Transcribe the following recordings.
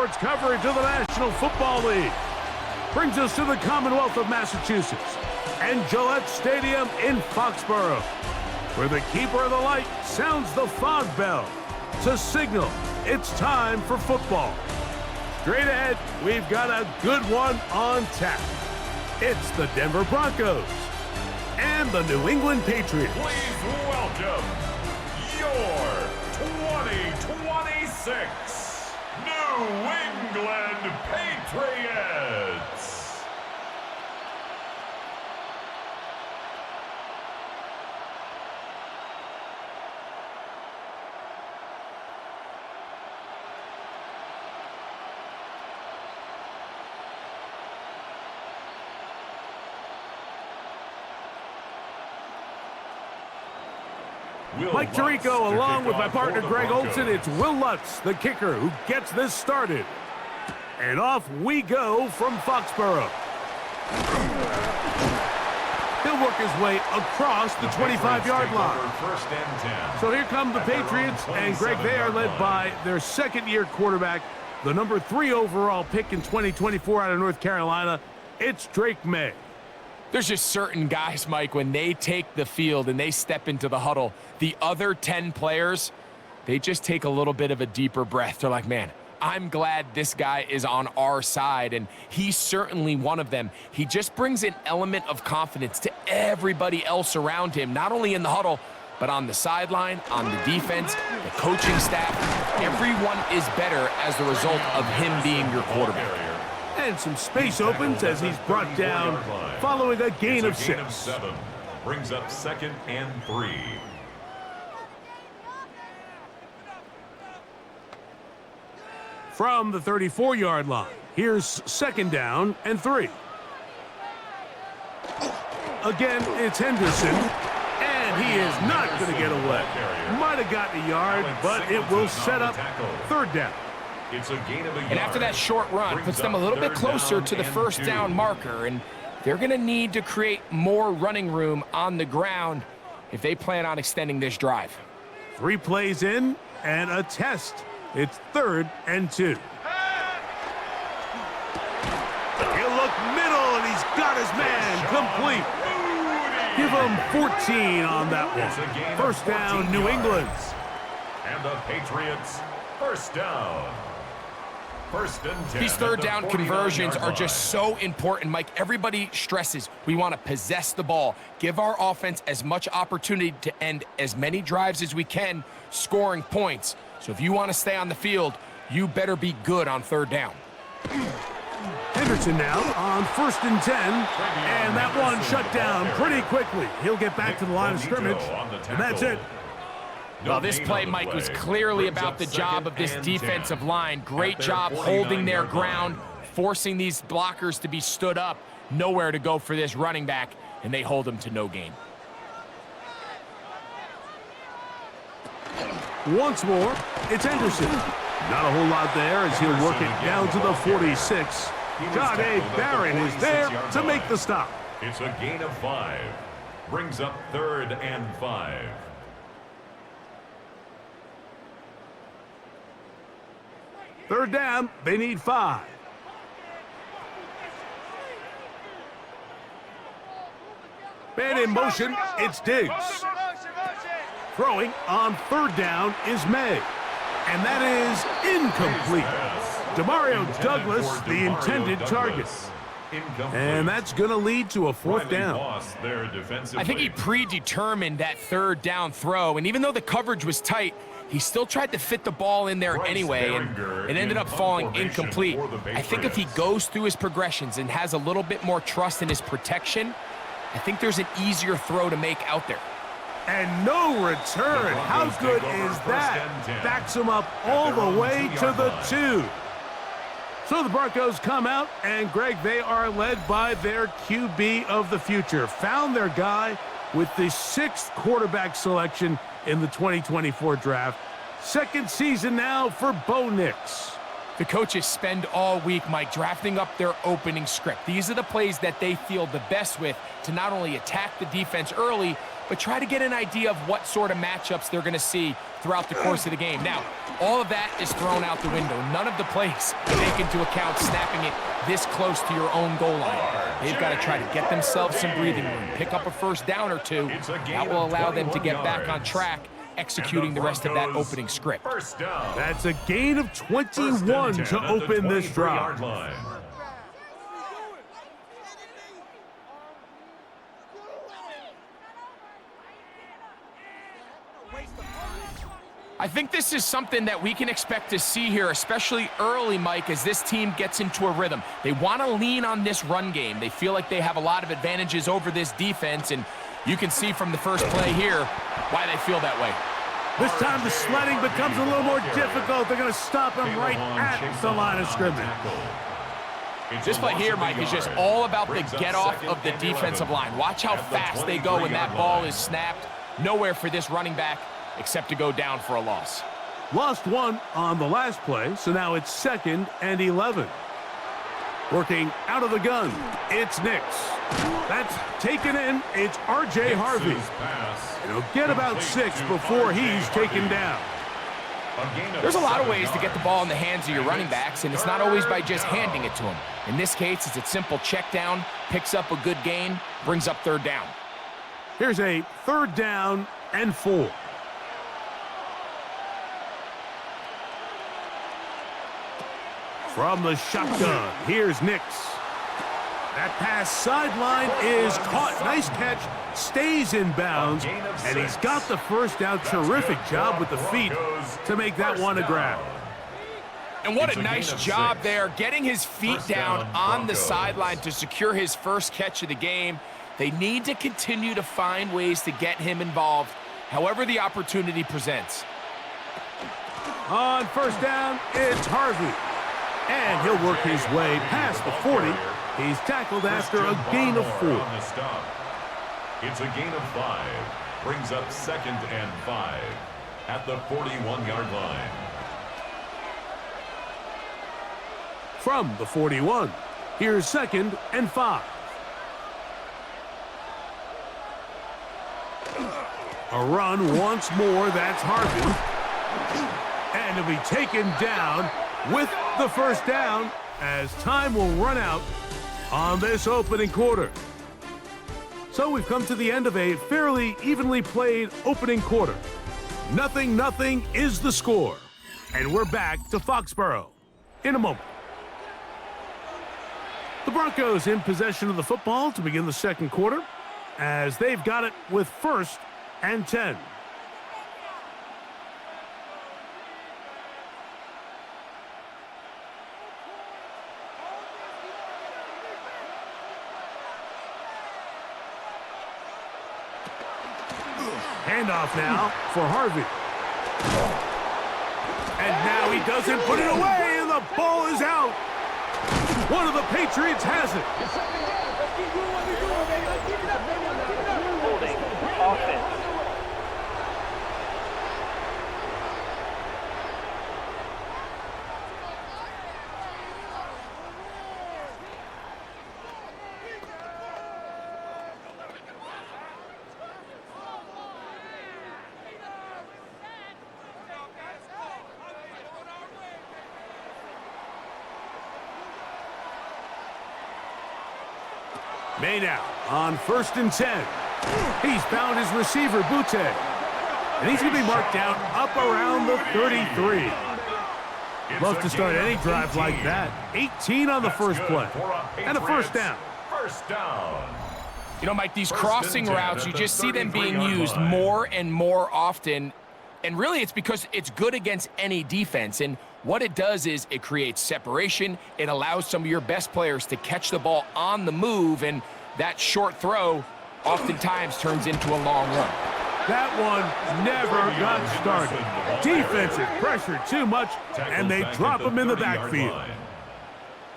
sports coverage of the National Football League brings us to the Commonwealth of Massachusetts and Gillette Stadium in Foxborough, where the keeper of the light sounds the fog bell to signal it's time for football. Straight ahead, we've got a good one on tap. It's the Denver Broncos and the New England Patriots. Please welcome your 2026 New England Patriots. Mike Tirico, along with my partner Greg Olson, it's Will Lutz, the kicker, who gets this started. And off we go from Foxborough. He'll work his way across the 25-yard line. So here come the Patriots, and Greg, they are led by their second-year quarterback, the number 3 overall pick in 2024 out of North Carolina. It's Drake May. There's just certain guys, Mike, when they take the field and they step into the huddle, the other 10 players, they just take a little bit of a deeper breath. They're like, man, I'm glad this guy is on our side, and he's certainly one of them. He just brings an element of confidence to everybody else around him, not only in the huddle, but on the sideline, on the defense, the coaching staff. Everyone is better as the result of him being your quarterback. And some space opens as he's brought down following a gain of 6. Brings up 2nd and 3. From the 34-yard line, here's 2nd down and 3. Again, it's Henderson, and he is not going to get away. Might have gotten a yard, but it will set up 3rd down. It's a gain of a yard. And after that short run, puts them a little bit closer to the 1st down marker, and they're going to need to create more running room on the ground if they plan on extending this drive. 3 plays in and a test. It's 3rd and 2. He'll look middle, and he's got his man complete. Give him 14 on that one. 1st down, New England. And the Patriots, 1st down. 1st and 10. These 3rd down conversions are just so important, Mike. Everybody stresses we want to possess the ball, give our offense as much opportunity to end as many drives as we can, scoring points. So if you want to stay on the field, you better be good on 3rd down. Henderson now on 1st and 10, and that one shut down pretty quickly. He'll get back to the line of scrimmage, and that's it. Well, this play, Mike, was clearly about the job of this defensive line. Great job holding their ground, forcing these blockers to be stood up. Nowhere to go for this running back, and they hold him to no gain. Once more, it's Henderson. Not a whole lot there as he'll work it down to the 46. John A. Barron is there to make the stop. It's a gain of 5. Brings up 3rd and 5. Third down, they need 5. Man in motion, it's Diggs. Throwing on 3rd down is May. And that is incomplete. Demario Douglas, the intended target. And that's going to lead to a 4th down. I think he predetermined that 3rd down throw, and even though the coverage was tight, he still tried to fit the ball in there anyway, and it ended up falling incomplete. I think if he goes through his progressions and has a little bit more trust in his protection, I think there's an easier throw to make out there. And no return. How good is that? Backs him up all the way to the 2. So the Broncos come out, and Greg, they are led by their QB of the future. Found their guy with the 6th quarterback selection in the 2024 draft. 2nd season now for Bo Nix. The coaches spend all week, Mike, drafting up their opening script. These are the plays that they feel the best with to not only attack the defense early, but try to get an idea of what sort of matchups they're going to see throughout the course of the game. Now, all of that is thrown out the window. None of the plays take into account snapping it this close to your own goal line. They've got to try to get themselves some breathing room, pick up a first down or two. That will allow them to get back on track, executing the rest of that opening script. That's a gain of 21 to open this drive. I think this is something that we can expect to see here, especially early, Mike, as this team gets into a rhythm. They want to lean on this run game. They feel like they have a lot of advantages over this defense, and you can see from the first play here why they feel that way. This time the sledding becomes a little more difficult. They're going to stop him right at the line of scrimmage. This play here, Mike, is just all about the get-off of the defensive line. Watch how fast they go when that ball is snapped. Nowhere for this running back except to go down for a loss. Lost one on the last play, so now it's 2nd and 11. Working out of the gun, it's Nix. That's taken in, it's R.J. Harvey. And he'll get about 6 before he's taken down. There's a lot of ways to get the ball in the hands of your running backs, and it's not always by just handing it to them. In this case, it's a simple check down, picks up a good gain, brings up 3rd down. Here's a 3rd down and 4. From the shotgun, here's Nix. That pass sideline is caught. Nice catch, stays in bounds, and he's got the first down. Terrific job with the feet to make that one a grab. And what a nice job there, getting his feet down on the sideline to secure his first catch of the game. They need to continue to find ways to get him involved, however the opportunity presents. On 1st down, it's Harvey. And he'll work his way past the 40. He's tackled after a gain of 4. It's a gain of 5. Brings up 2nd and 5 at the 41-yard line. From the 41, here's 2nd and 5. A run once more, that's Harvey. And he'll be taken down with the first down as time will run out on this opening quarter. So we've come to the end of a fairly evenly played opening quarter. 0-0 is the score. And we're back to Foxborough in a moment. The Broncos in possession of the football to begin the 2nd quarter as they've got it with 1st and 10. Handoff now for Harvey. And now he doesn't put it away, and the ball is out. One of the Patriots has it. Holding offense. May now on 1st and 10. He's found his receiver, Butte. And he's going to be marked down up around the 33. Love to start any drive like that. 18 on the first play. And a first down. You know, Mike, these crossing routes, you just see them being used more and more often. And really, it's because it's good against any defense. And what it does is it creates separation. It allows some of your best players to catch the ball on the move. And that short throw oftentimes turns into a long run. That one never got started. Defensive pressure too much, and they drop him in the backfield.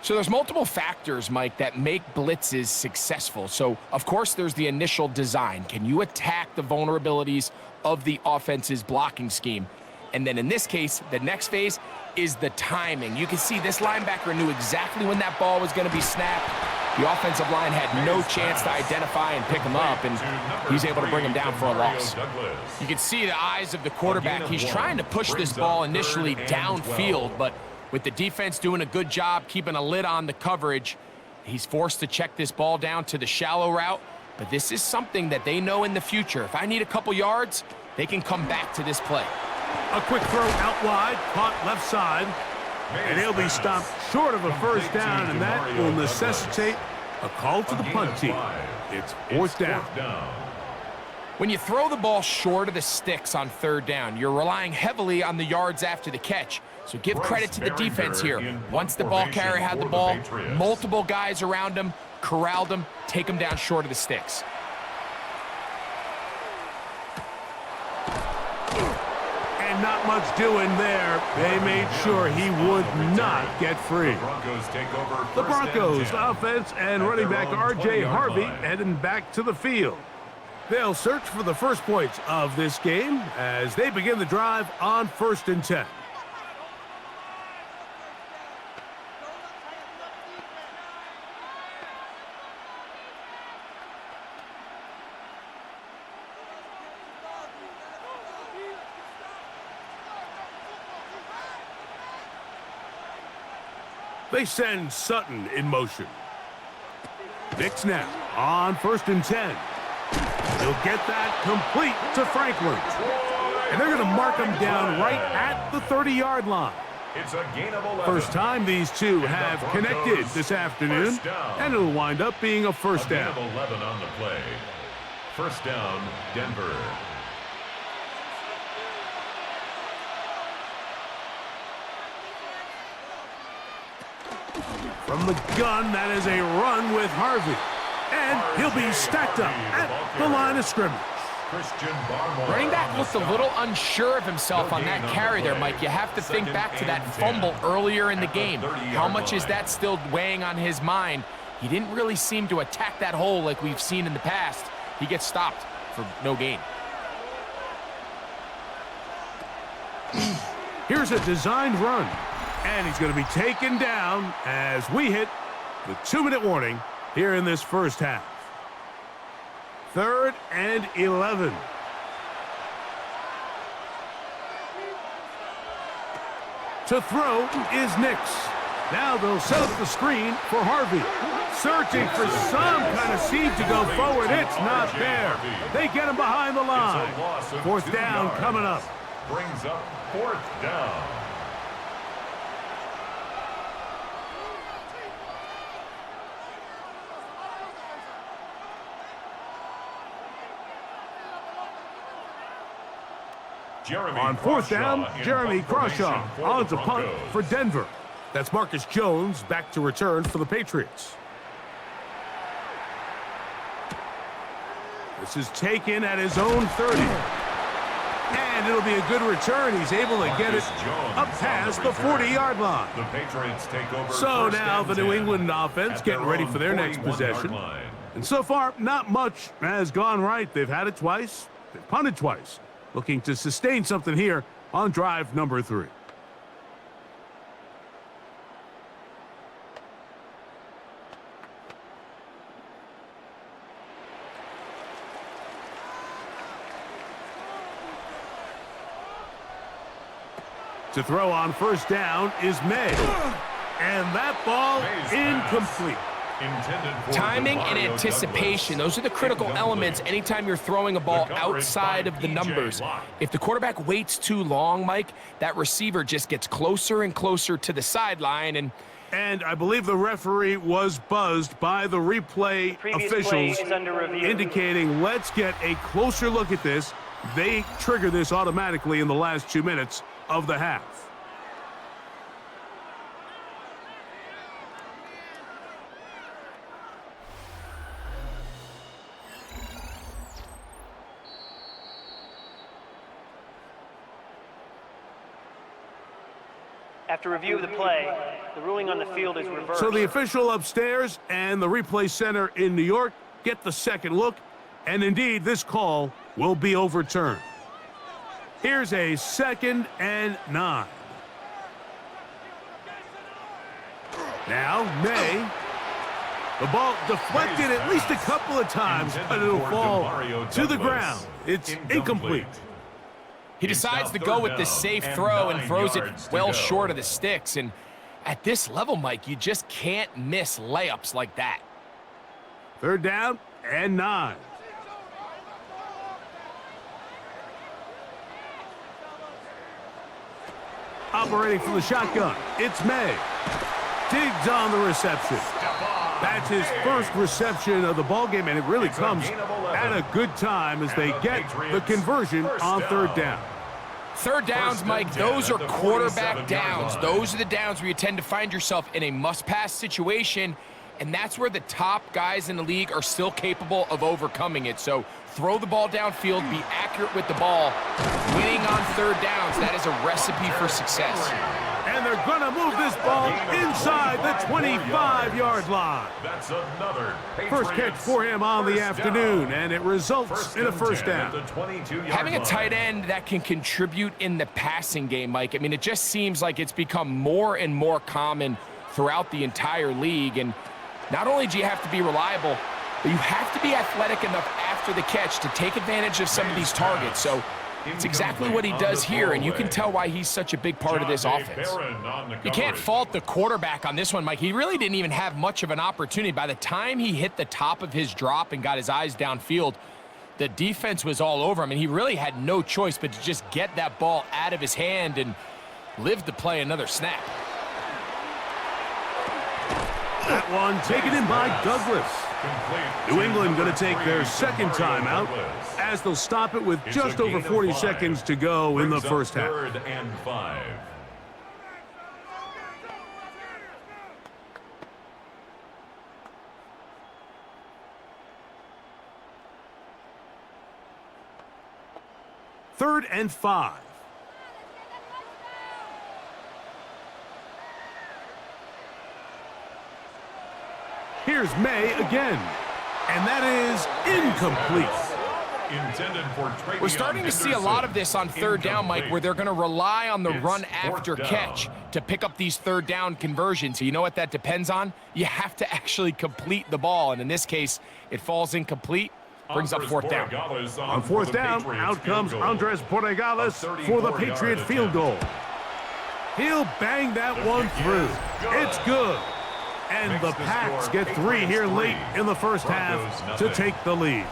So there's multiple factors, Mike, that make blitzes successful. So, of course, there's the initial design. Can you attack the vulnerabilities of the offense's blocking scheme? And then in this case, the next phase is the timing. You can see this linebacker knew exactly when that ball was going to be snapped. The offensive line had no chance to identify and pick him up, and he's able to bring him down for a loss. You can see the eyes of the quarterback. He's trying to push this ball initially downfield, but with the defense doing a good job keeping a lid on the coverage, he's forced to check this ball down to the shallow route. But this is something that they know in the future. If I need a couple yards, they can come back to this play. A quick throw out wide, caught left side, and he'll be stopped short of a first down, and that will necessitate a call to the punt team. It's fourth down. When you throw the ball short of the sticks on third down, you're relying heavily on the yards after the catch. So give credit to the defense here. Once the ball carrier had the ball, multiple guys around him, corralled him, take him down short of the sticks. And not much doing there. They made sure he would not get free. The Broncos offense and running back R.J. Harvey heading back to the field. They'll search for the first points of this game as they begin the drive on 1st and 10. They send Sutton in motion. Nix now on 1st and 10. He'll get that complete to Franklin. And they're going to mark him down right at the 30-yard line. It's a gain of 11. First time these two have connected this afternoon, and it'll wind up being a first down. A gain of 11 on the play. First down, Denver. From the gun, that is a run with Harvey. And he'll be stacked up at the line of scrimmage. Running back looked a little unsure of himself on that carry there, Mike. You have to think back to that fumble earlier in the game. How much is that still weighing on his mind? He didn't really seem to attack that hole like we've seen in the past. He gets stopped for no gain. Here's a designed run. And he's going to be taken down as we hit the 2-minute warning here in this first half. 3rd and 11. To throw is Nix. Now they'll set up the screen for Harvey. Searching for some kind of seed to go forward. It's not there. They get him behind the line. 4th down coming up. Brings up 4th down. On 4th down, Jeremy Crawshaw on to punt for Denver. That's Marcus Jones back to return for the Patriots. This is taken at his own 30. And it'll be a good return. He's able to get it up past the 40-yard line. The Patriots take over. So now the New England offense getting ready for their next possession. And so far, not much has gone right. They've had it twice. They've punted twice. Looking to sustain something here on drive number 3. To throw on 1st down is May. And that ball incomplete. Timing and anticipation, those are the critical elements anytime you're throwing a ball outside of the numbers. If the quarterback waits too long, Mike, that receiver just gets closer and closer to the sideline. And I believe the referee was buzzed by the replay officials indicating let's get a closer look at this. They trigger this automatically in the last 2 minutes of the half. After review of the play, the ruling on the field is reversed. So the official upstairs and the replay center in New York get the second look, and indeed this call will be overturned. Here's a 2nd and 9. Now May The ball deflected at least a couple of times, but it'll fall to the ground. It's incomplete. He decides to go with the safe throw and throws it well short of the sticks. And at this level, Mike, you just can't miss layups like that. 3rd down and 9. Operating from the shotgun, it's May. Digs on the reception. That's his first reception of the ballgame, and it really comes at a good time as they get the conversion on 3rd down. 3rd downs, Mike, those are quarterback downs. Those are the downs where you tend to find yourself in a must-pass situation, and that's where the top guys in the league are still capable of overcoming it. So throw the ball downfield, be accurate with the ball. Winning on 3rd downs, that is a recipe for success. And they're going to move this ball inside the 25-yard line. That's another First catch for him on the afternoon, and it results in a 1st down. Having a tight end that can contribute in the passing game, Mike, I mean, it just seems like it's become more and more common throughout the entire league. And not only do you have to be reliable, but you have to be athletic enough after the catch to take advantage of some of these targets. So it's exactly what he does here, and you can tell why he's such a big part of this offense. You can't fault the quarterback on this one, Mike. He really didn't even have much of an opportunity. By the time he hit the top of his drop and got his eyes downfield, the defense was all over him, and he really had no choice but to just get that ball out of his hand and live to play another snap. That one taken in by Douglas. New England going to take their 2nd timeout as they'll stop it with just over 40 seconds to go in the 1st half. 3rd and 5. Third and 5. Here's May again, and that is incomplete. We're starting to see a lot of this on 3rd down, Mike, where they're going to rely on the run after catch to pick up these 3rd down conversions. So you know what that depends on? You have to actually complete the ball, and in this case, it falls incomplete, brings up 4th down. On 4th down, out comes Andres Borregales for the Patriots field goal. He'll bang that one through. It's good. And the Pats get 3 here late in the 1st half to take the lead.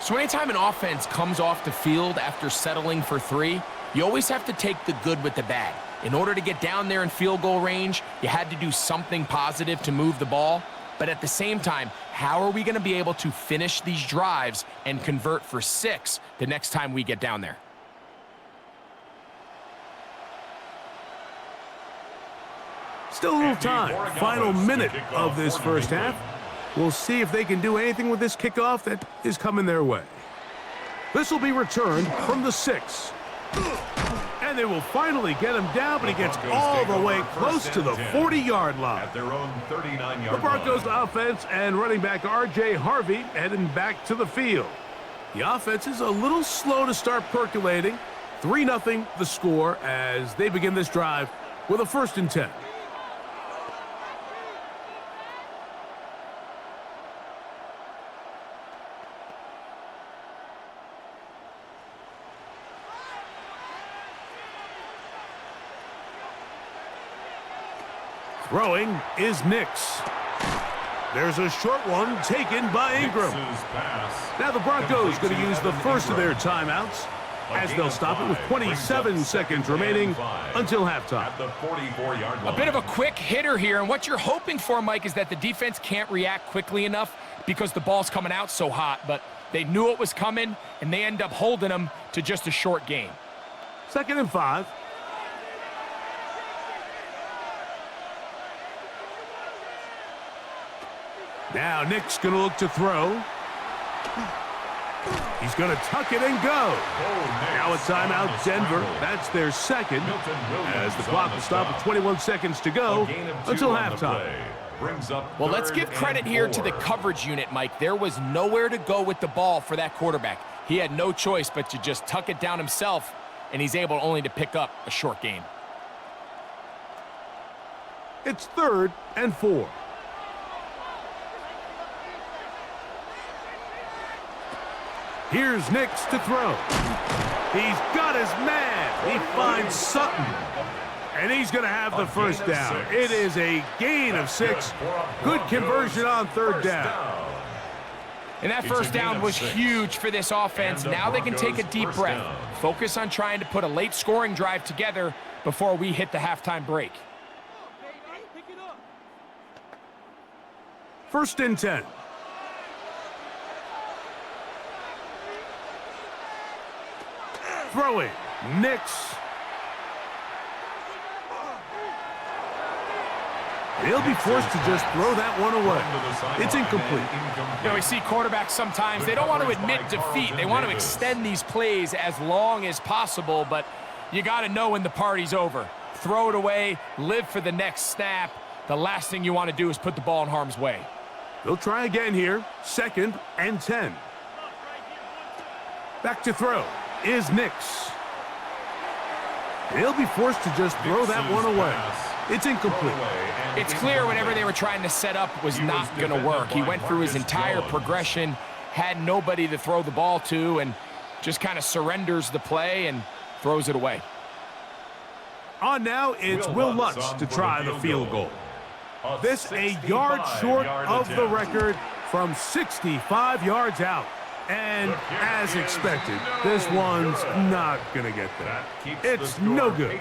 So anytime an offense comes off the field after settling for 3, you always have to take the good with the bad. In order to get down there in field goal range, you had to do something positive to move the ball. But at the same time, how are we going to be able to finish these drives and convert for 6 the next time we get down there? Still a little time. Final minute of this 1st half. We'll see if they can do anything with this kickoff that is coming their way. This will be returned from the 6. And they will finally get him down, but he gets all the way close to the 40-yard line. At their own 39-yard line. The Broncos offense and running back R.J. Harvey heading back to the field. The offense is a little slow to start percolating. 3-0 the score as they begin this drive with a 1st and 10. Throwing is Nix. There's a short one taken by Ingram. Now the Broncos going to use the first of their timeouts as they'll stop it with 27 seconds remaining until halftime. A bit of a quick hitter here, and what you're hoping for, Mike, is that the defense can't react quickly enough because the ball's coming out so hot, but they knew it was coming, and they end up holding them to just a short gain. 2nd and 5. Now Nick's going to look to throw. He's going to tuck it and go. Now a timeout, Denver. That's their 2nd as the clock will stop with 21 seconds to go until halftime. Well, let's give credit here to the coverage unit, Mike. There was nowhere to go with the ball for that quarterback. He had no choice but to just tuck it down himself, and he's able only to pick up a short gain. It's 3rd and 4. Here's Nix to throw. He's got his man. He finds Sutton. And he's going to have the first down. It is a gain of 6. Good conversion on third down. And that first down was huge for this offense. Now they can take a deep breath. Focus on trying to put a late scoring drive together before we hit the halftime break. 1st and 10. Throwing. Nix. He'll be forced to just throw that one away. It's incomplete. You know, we see quarterbacks sometimes, they don't want to admit defeat. They want to extend these plays as long as possible, but you got to know when the party's over. Throw it away, live for the next snap. The last thing you want to do is put the ball in harm's way. They'll try again here. 2nd and 10. Back to throw is Nix. He'll be forced to just throw that one away. It's incomplete. It's clear whatever they were trying to set up was not going to work. He went through his entire progression, had nobody to throw the ball to, and just kind of surrenders the play and throws it away. On now, it's Will Lutz to try the field goal. This a yard short of the record from 65 yards out. And as expected, this one's not going to get there. It's no good.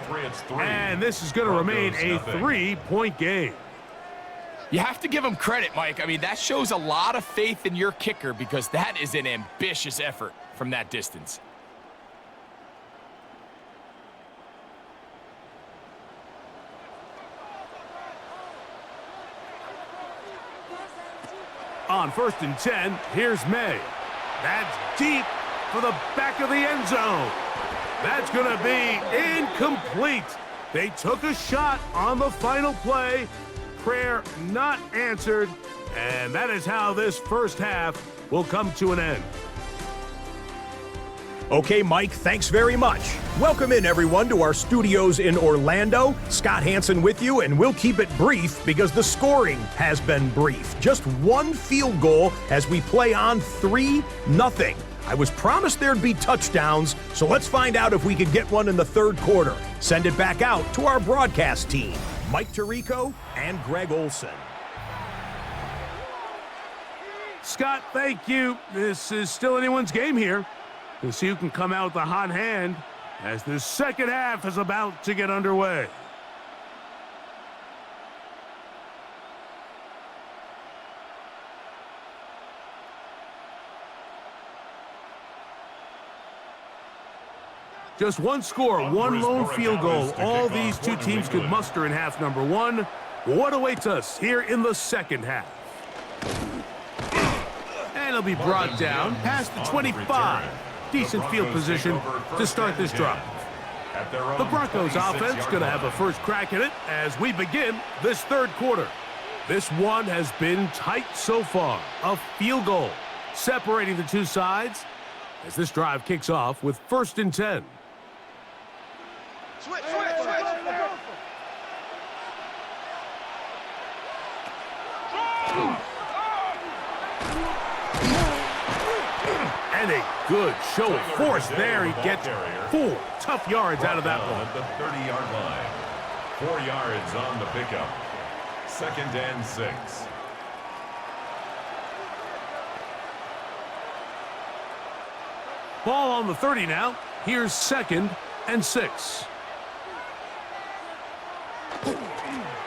And this is going to remain a 3-point game. You have to give him credit, Mike. I mean, that shows a lot of faith in your kicker because that is an ambitious effort from that distance. On 1st and 10, here's May. That's deep for the back of the end zone. That's going to be incomplete. They took a shot on the final play. Prayer not answered. And that is how this first half will come to an end. Okay, Mike, thanks very much. Welcome in, everyone, to our studios in Orlando. Scott Hansen with you, and we'll keep it brief because the scoring has been brief. Just one field goal as we play on 3-0. I was promised there'd be touchdowns, so let's find out if we could get one in the third quarter. Send it back out to our broadcast team, Mike Tirico and Greg Olson. Scott, thank you. This is still anyone's game here. We'll see who can come out with a hot hand as the second half is about to get underway. Just one score, one lone field goal. All these two teams could muster in half number 1. What awaits us here in the second half? And it'll be brought down past the 25. Decent field position to start this drive. The Broncos offense going to have a first crack at it as we begin this third quarter. This one has been tight so far. A field goal separating the two sides as this drive kicks off with 1st and 10. Switch. And a good show of force there. He gets 4 tough yards out of that one. At the 30-yard line. 4 yards on the pickup. 2nd and 6. Ball on the 30 now. Here's 2nd and 6.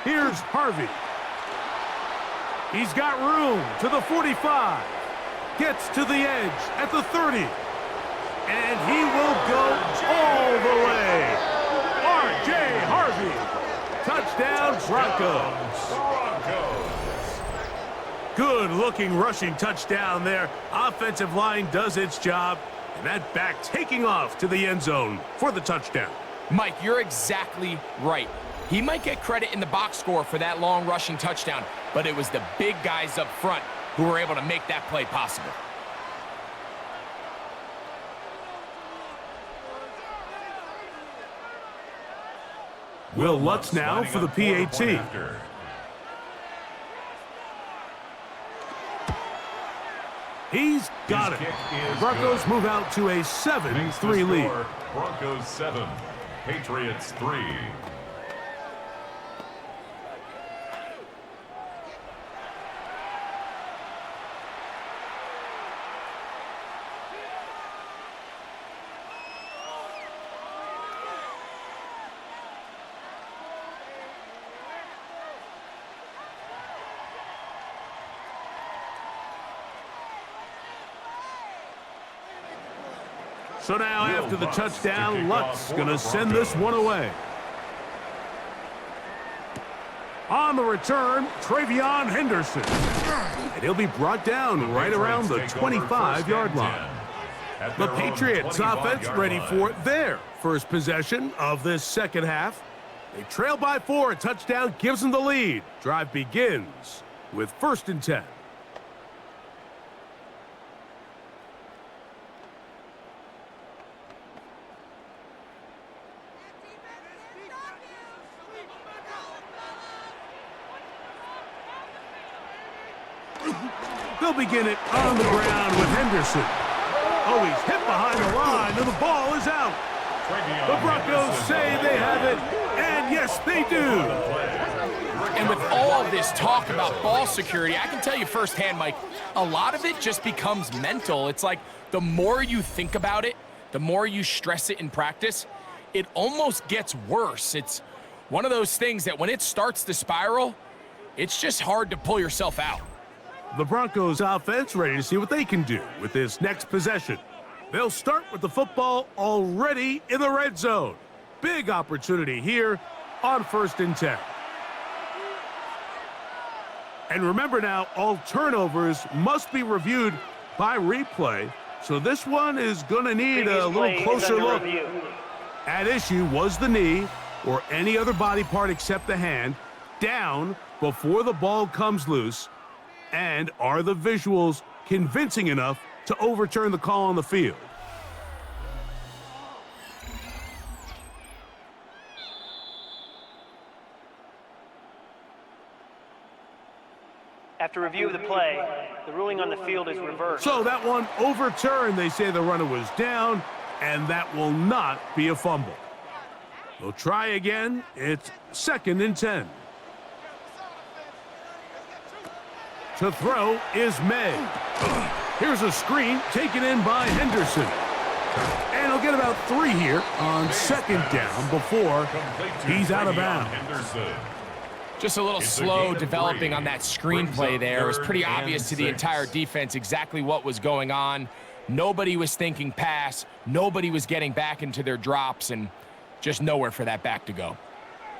Here's Harvey. He's got room to the 45. Gets to the edge at the 30. And he will go all the way. R.J. Harvey. Touchdown, Broncos. Good-looking rushing touchdown there. Offensive line does its job. And that back taking off to the end zone for the touchdown. Mike, you're exactly right. He might get credit in the box score for that long rushing touchdown, but it was the big guys up front who were able to make that play possible. Will Lutz now for the PAT. He's got it. The Broncos move out to a 7-3 lead. Broncos 7, Patriots 3. So now after the touchdown, Luck's going to send this one away. On the return, Travion Henderson. And he'll be brought down right around the 25-yard line. The Patriots offense ready for their first possession of this second half. They trail by 4. A touchdown gives them the lead. Drive begins with 1st and 10. They'll begin it on the ground with Henderson. Oh, he's hit behind the line, and the ball is out. The Broncos say they have it, and yes, they do. And with all this talk about ball security, I can tell you firsthand, Mike, a lot of it just becomes mental. It's like the more you think about it, the more you stress it in practice, it almost gets worse. It's one of those things that when it starts to spiral, it's just hard to pull yourself out. The Broncos offense ready to see what they can do with this next possession. They'll start with the football already in the red zone. Big opportunity here on 1st and 10. And remember now, all turnovers must be reviewed by replay. So this one is going to need a little closer look. At issue was the knee or any other body part except the hand down before the ball comes loose. And are the visuals convincing enough to overturn the call on the field? After review of the play, the ruling on the field is reversed. So that one overturned. They say the runner was down, and that will not be a fumble. They'll try again. It's 2nd and 10. To throw is May. Here's a screen taken in by Henderson. And he'll get about 3 here on 2nd down before he's out of bounds. Just a little slow developing on that screenplay there. It was pretty obvious to the entire defense exactly what was going on. Nobody was thinking pass. Nobody was getting back into their drops, and just nowhere for that back to go.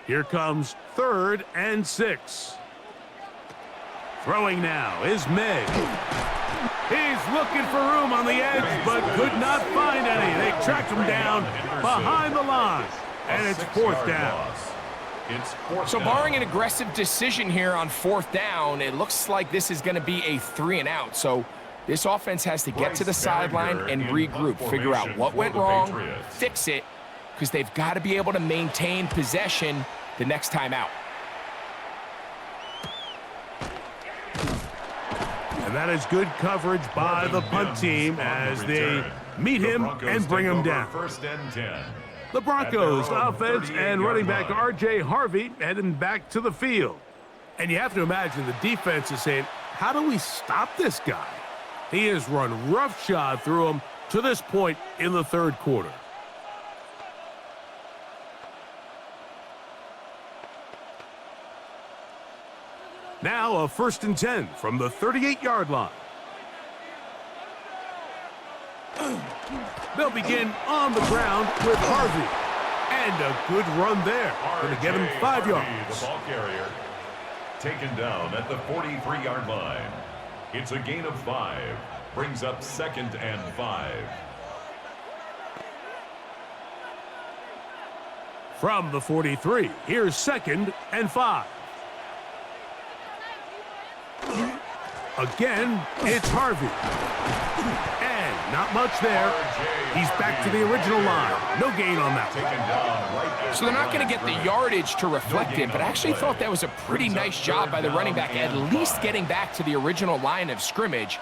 Here comes 3rd and 6. Throwing now is May. He's looking for room on the edge, but could not find any. They tracked him down behind the line, and it's 4th down. So barring an aggressive decision here on 4th down, it looks like this is going to be a 3 and out. So this offense has to get to the sideline and regroup, figure out what went wrong, fix it, because they've got to be able to maintain possession the next time out. And that is good coverage by the punt team as they meet him and bring him down. 1st and 10. The Broncos offense and running back R.J. Harvey heading back to the field. And you have to imagine the defense is saying, how do we stop this guy? He has run roughshod through him to this point in the 3rd quarter. Now a 1st and 10 from the 38-yard line. They'll begin on the ground with Harvey. And a good run there. Going to get him 5 yards. The ball carrier taken down at the 43-yard line. It's a gain of 5. Brings up 2nd and 5. From the 43, here's 2nd and 5. Again, it's Harvey. And not much there. He's back to the original line. No gain on that. So they're not going to get the yardage to reflect it, but I actually thought that was a pretty nice job by the running back, at least getting back to the original line of scrimmage.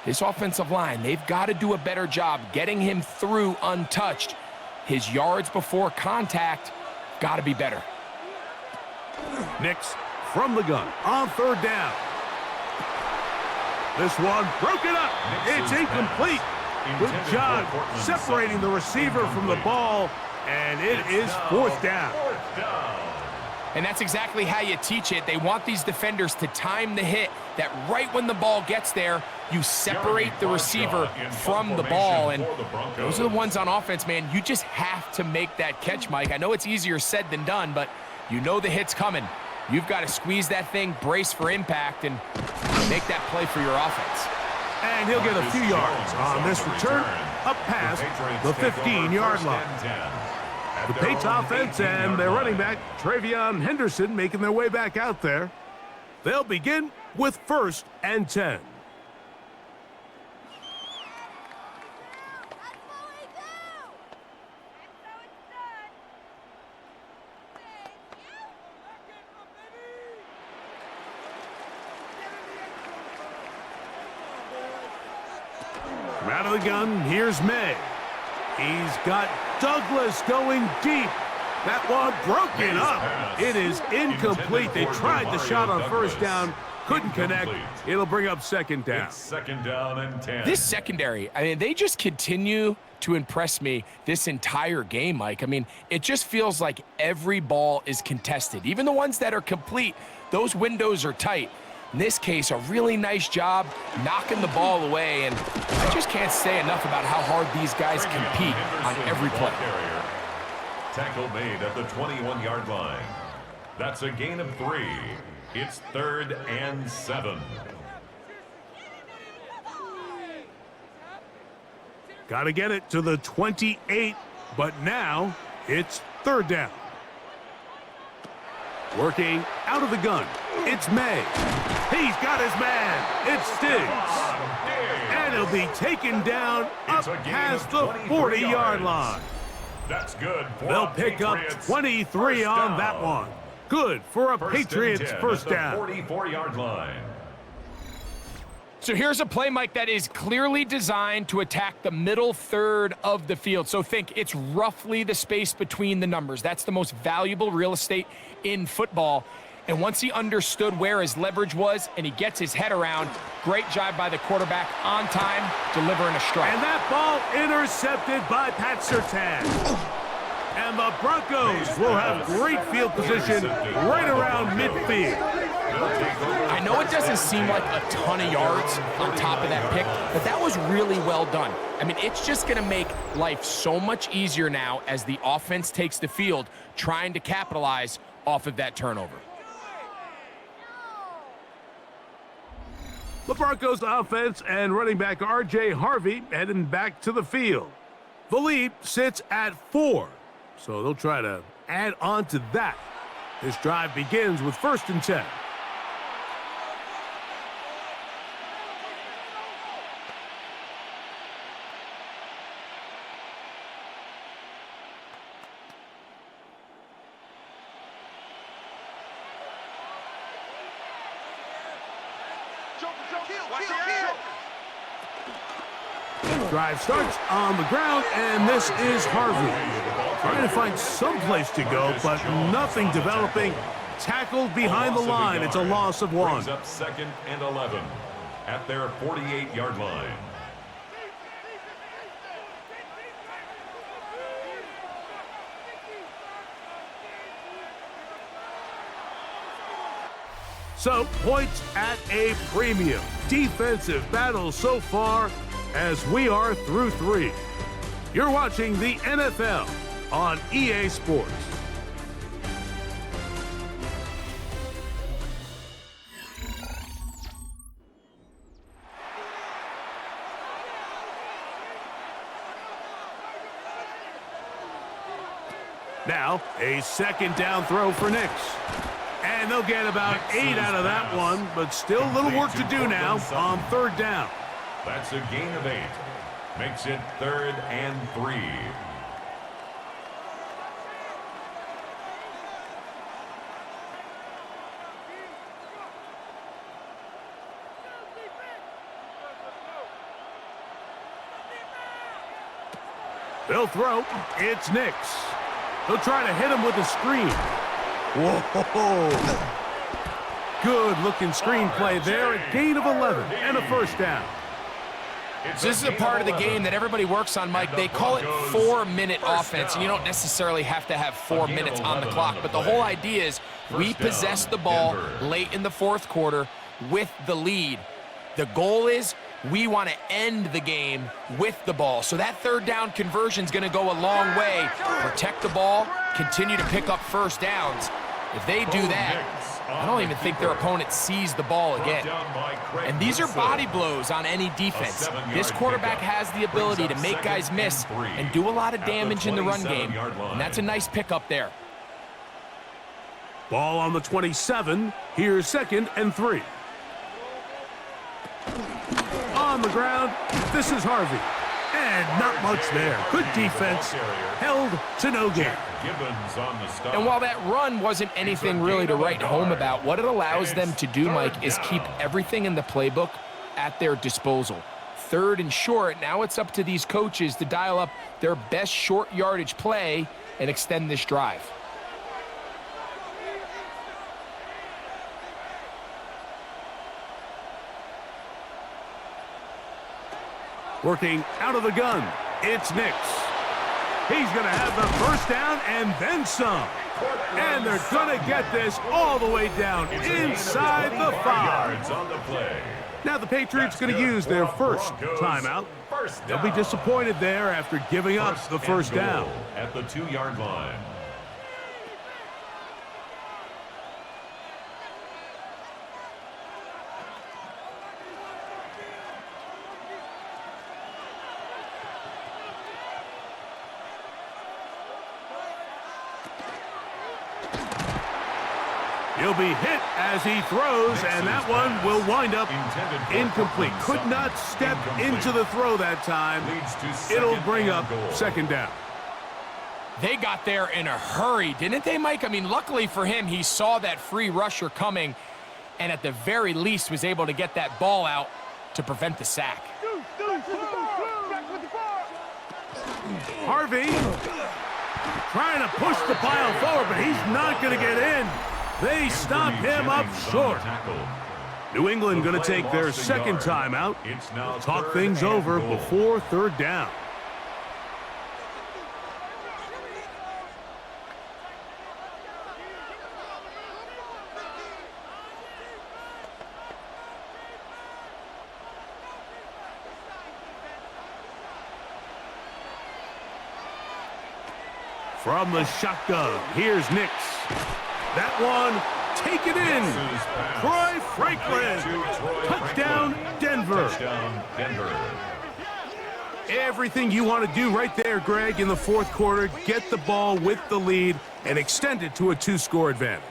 This offensive line, they've got to do a better job getting him through untouched. His yards before contact got to be better. Nix from the gun on third down. This one broken up. It's incomplete. Good job separating the receiver from the ball, and it is fourth down. And that's exactly how you teach it. They want these defenders to time the hit, that right when the ball gets there, you separate the receiver from the ball. And those are the ones on offense, man. You just have to make that catch, Mike. I know it's easier said than done, but you know the hit's coming. You've got to squeeze that thing, brace for impact, and make that play for your offense. And he'll get a few yards on this return, up past the 15-yard line. The Patriots offense and their running back, Travion Henderson, making their way back out there. They'll begin with 1st and 10. From out of the gun, here's May. He's got Douglas going deep. That one broken up. It is incomplete. They tried the shot on first down, couldn't connect. It'll bring up second down. It's 2nd down and 10. This secondary, I mean, they just continue to impress me this entire game, Mike. I mean, it just feels like every ball is contested. Even the ones that are complete, those windows are tight. In this case, a really nice job knocking the ball away, and I just can't say enough about how hard these guys compete on every play. Tackle made at the 21-yard line. That's a gain of 3. It's 3rd and 7. Got to get it to the 28, but now it's 3rd down. Working out of the gun, it's May. He's got his man. It's Stiggs. And he'll be taken down up past the 40-yard line. That's good. They'll pick up 23 on that one. Good for a Patriots first down. 44-yard line. So here's a play, Mike, that is clearly designed to attack the middle third of the field. So think it's roughly the space between the numbers. That's the most valuable real estate in football. And once he understood where his leverage was and he gets his head around, great job by the quarterback on time, delivering a strike. And that ball intercepted by Pat Surtain. And the Broncos will have great field position right around midfield. I know it doesn't seem like a ton of yards on top of that pick, but that was really well done. I mean, it's just going to make life so much easier now as the offense takes the field, trying to capitalize off of that turnover. The Broncos offense and running back R.J. Harvey heading back to the field. The lead sits at 4, so they'll try to add on to that. This drive begins with 1st and 10. Drive starts on the ground, and this is Harvey. Trying to find some place to go, but nothing developing. Tackled behind the line. It's a loss of 1. Brings up 2nd and 11 at their 48-yard line. So, points at a premium. Defensive battle so far as we are through 3. You're watching the NFL on EA Sports. Now, a 2nd down throw for Nix. And they'll get about 8 out of that one, but still a little work to do now on 3rd down. That's a gain of 8. Makes it 3rd and 3. They'll throw. It's Nix. They'll try to hit him with a screen. Whoa. Good-looking screen play there. A gain of 11 and a first down. So this is a part of the game that everybody works on, Mike. They call it 4-minute offense, and you don't necessarily have to have 4 minutes on the clock. But the whole idea is we possess the ball late in the fourth quarter with the lead. The goal is we want to end the game with the ball. So that third down conversion is going to go a long way. Protect the ball, continue to pick up first downs. If they do that, I don't even think their opponent sees the ball again. And these are body blows on any defense. This quarterback has the ability to make guys miss and do a lot of damage in the run game. And that's a nice pickup there. Ball on the 27. Here's 2nd and 3. On the ground, this is Harvey. And not much there. Good defense. Held to no gain. And while that run wasn't anything really to write home about, what it allows them to do, Mike, is keep everything in the playbook at their disposal. 3rd and short, now it's up to these coaches to dial up their best short yardage play and extend this drive. Working out of the gun, it's Nix. He's going to have the first down and then some. And they're going to get this all the way down inside the 5. Now the Patriots going to use their first timeout. They'll be disappointed there after giving up the first down. At the 2-yard line. He'll be hit as he throws, and that one will wind up incomplete. Could not step into the throw that time. It'll bring up 2nd down. They got there in a hurry, didn't they, Mike? I mean, luckily for him, he saw that free rusher coming and at the very least was able to get that ball out to prevent the sack. Harvey trying to push the pile forward, but he's not going to get in. They stop him up short. New England going to take their 2nd timeout. Talk things over before 3rd down. From the shotgun, here's Nix. That one, take it in. Troy Franklin. Touchdown, Denver. Everything you want to do right there, Greg, in the fourth quarter. Get the ball with the lead and extend it to a 2-score advantage.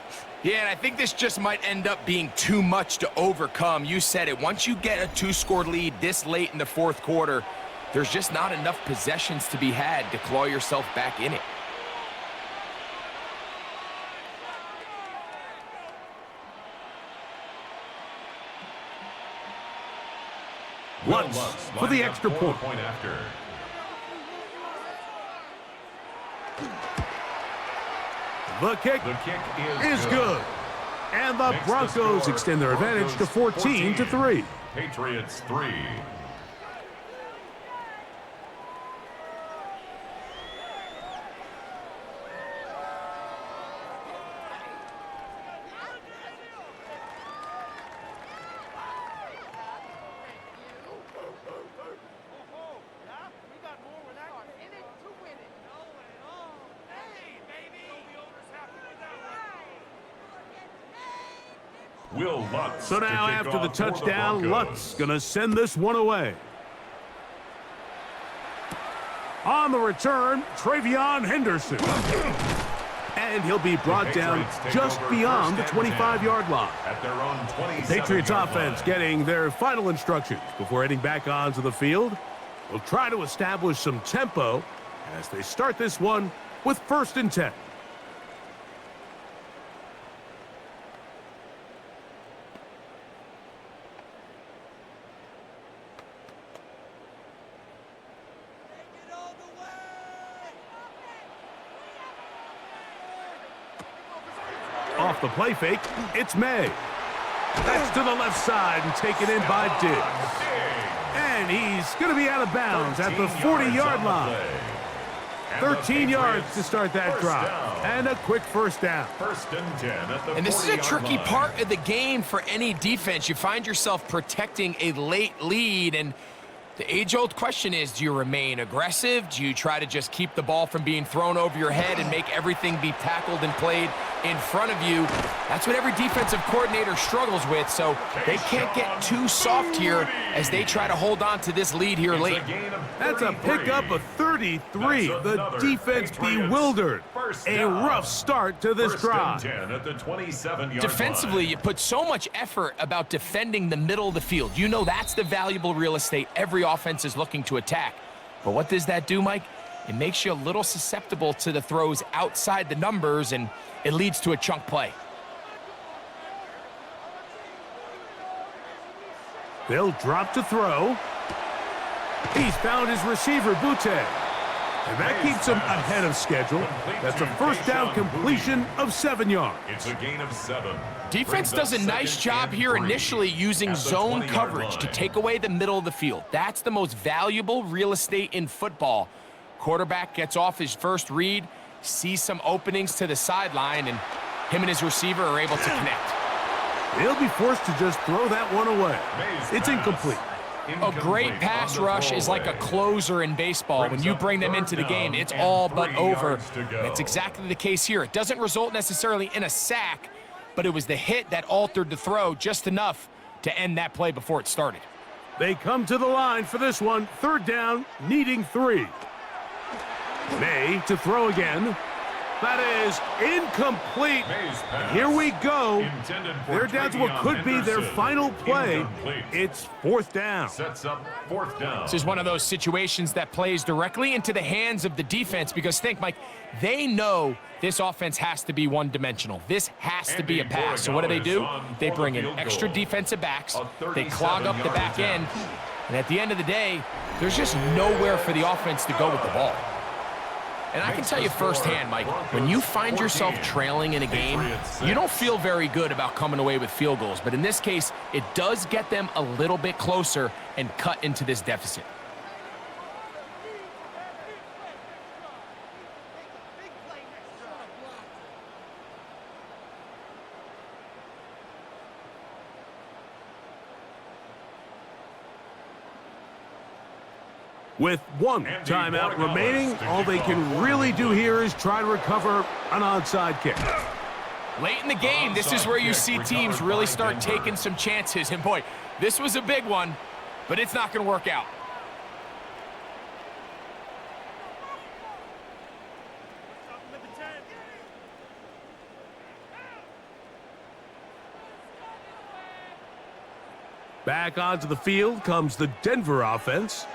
Yeah, and I think this just might end up being too much to overcome. You said it. Once you get a 2-score lead this late in the fourth quarter, there's just not enough possessions to be had to claw yourself back in it. Lutz for the extra point. The kick is good. And the Broncos extend their advantage to 14-3. Patriots 3. So now after the touchdown, Lutz going to send this one away. On the return, Travion Henderson. And he'll be brought down just beyond the 25-yard line. The Patriots offense getting their final instructions before heading back onto the field. They'll try to establish some tempo as they start this one with 1st and 10. Off the play fake, it's May. That's to the left side and taken in by Diggs. And he's going to be out of bounds at the 40-yard line. 13 yards to start that drive. And a quick first down. First and 10 at the And this is a 40-yard tricky line. part of the game for any defense. You find yourself protecting a late lead, and the age-old question is, do you remain aggressive? Do you try to just keep the ball from being thrown over your head and make everything be tackled and played in front of you? That's what every defensive coordinator struggles with, so they can't get too soft here as they try to hold on to this lead here late. That's a pickup of 33. The defense bewildered. A rough start to this drive. Defensively, you put so much effort about defending the middle of the field. You know that's the valuable real estate every offense is looking to attack. But what does that do, Mike? It makes you a little susceptible to the throws outside the numbers, and it leads to a chunk play. They'll drop to throw. He's found his receiver, Butte. And that keeps him ahead of schedule. That's a first down completion of 7 yards. It's a gain of 7. Defense does a nice job here initially using zone coverage to take away the middle of the field. That's the most valuable real estate in football. Quarterback gets off his first read, sees some openings to the sideline, and him and his receiver are able to connect. He'll be forced to just throw that one away. It's incomplete. A great pass rush is like a closer in baseball. When you bring them into the game, it's all but over. That's exactly the case here. It doesn't result necessarily in a sack, but it was the hit that altered the throw just enough to end that play before it started. They come to the line for this one. Third down, needing 3. May to throw again. That is incomplete. Here we go. They're down to what could be their final play. It's fourth down. Sets up fourth down. This is one of those situations that plays directly into the hands of the defense because think, Mike, they know this offense has to be one-dimensional. This has to be a pass. So what do? They bring in extra defensive backs. They clog up the back end. And at the end of the day, there's just nowhere for the offense to go with the ball. And I can tell you firsthand, Mike, when you find yourself trailing in a game, you don't feel very good about coming away with field goals. But in this case, it does get them a little bit closer and cut into this deficit. With one timeout remaining, all they can really do here is try to recover an onside kick. Late in the game, this is where you see teams really start taking some chances. And boy, this was a big one, but it's not going to work out. Back onto the field comes the Denver offense.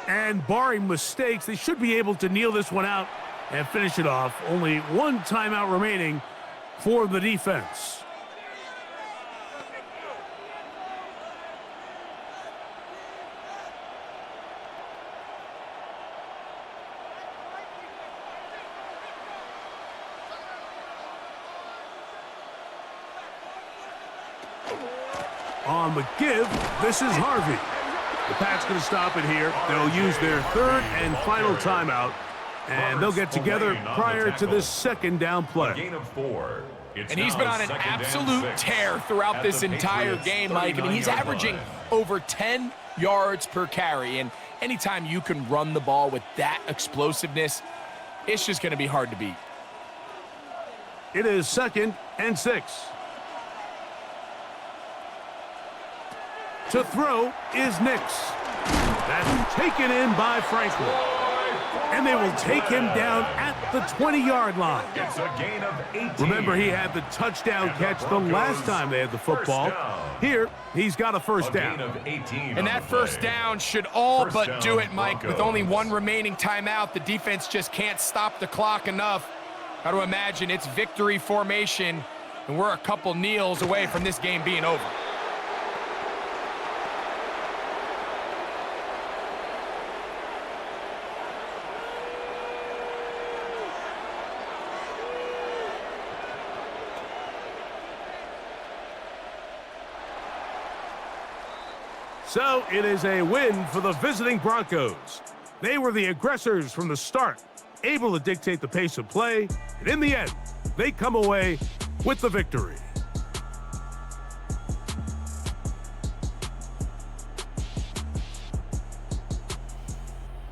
And barring mistakes, they should be able to kneel this one out and finish it off. Only one timeout remaining for the defense. On the give, this is Harvey. The Pats going to stop it here. They'll use their third and final timeout, and they'll get together prior to this second down play. Gain of 4. And he's been on an absolute tear throughout this entire game, Mike. I mean, he's averaging over 10 yards per carry, and anytime you can run the ball with that explosiveness, it's just going to be hard to beat. It is 2nd and 6. To throw is Nix. That's taken in by Franklin. And they will take him down at the 20-yard line. It's a gain of 18. Remember, he had the touchdown catch the last time they had the football. Here, he's got a first down. And that first down should all but do it, Mike. With only one remaining timeout, the defense just can't stop the clock enough. Got to imagine it's victory formation, and we're a couple kneels away from this game being over. So it is a win for the visiting Broncos. They were the aggressors from the start, able to dictate the pace of play, and in the end, they come away with the victory.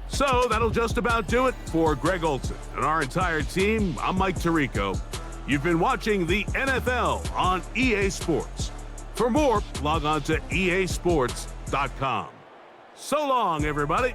So that'll just about do it for Greg Olson and our entire team. I'm Mike Tirico. You've been watching the NFL on EA Sports. For more, log on to easports.com. So long, everybody.